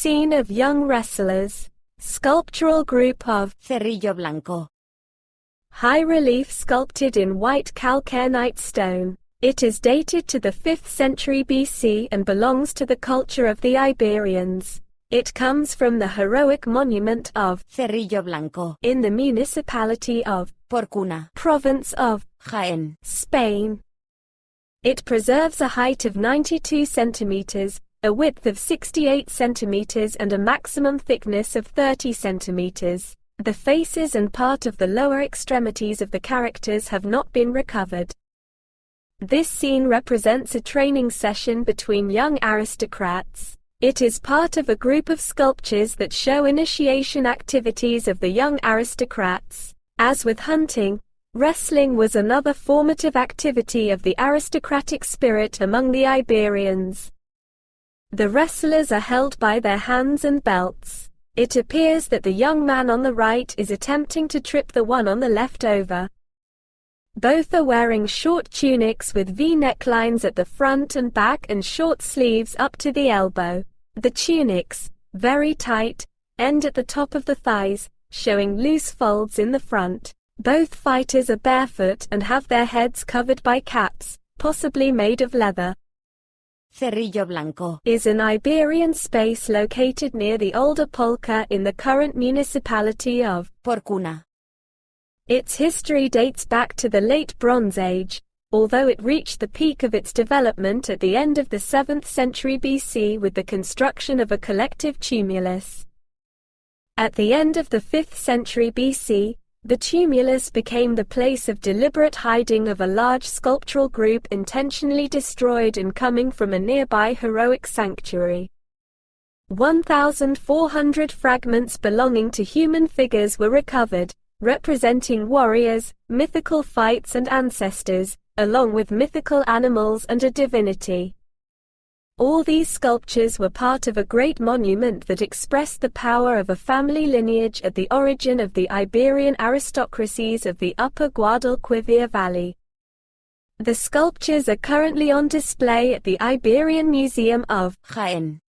Scene of young wrestlers. Sculptural group of Cerrillo Blanco. High relief sculpted in white calcarenite stone. It is dated to the 5th century BC and belongs to the culture of the Iberians. It comes from the heroic monument of Cerrillo Blanco in the municipality of Porcuna, province of Jaén, Spain. It preserves a height of 92 centimeters, a width of 68 centimeters and a maximum thickness of 30 centimeters. The faces and part of the lower extremities of the characters have not been recovered. This scene represents a training session between young aristocrats. It is part of a group of sculptures that show initiation activities of the young aristocrats. As with hunting, wrestling was another formative activity of the aristocratic spirit among the Iberians. The wrestlers are held by their hands and belts. It appears that the young man on the right is attempting to trip the one on the left over. Both are wearing short tunics with V necklines at the front and back and short sleeves up to the elbow. The tunics, very tight, end at the top of the thighs, showing loose folds in the front. Both fighters are barefoot and have their heads covered by caps, possibly made of leather. Cerrillo Blanco is an Iberian space located near the older Polca in the current municipality of Porcuna. Its history dates back to the late Bronze Age, although it reached the peak of its development at the end of the 7th century BC with the construction of a collective tumulus. At the end of the 5th century BC, the tumulus became the place of deliberate hiding of a large sculptural group intentionally destroyed and coming from a nearby heroic sanctuary. 1,400 fragments belonging to human figures were recovered, representing warriors, mythical fights and ancestors, along with mythical animals and a divinity. All these sculptures were part of a great monument that expressed the power of a family lineage at the origin of the Iberian aristocracies of the upper Guadalquivir Valley. The sculptures are currently on display at the Iberian Museum of Jaén.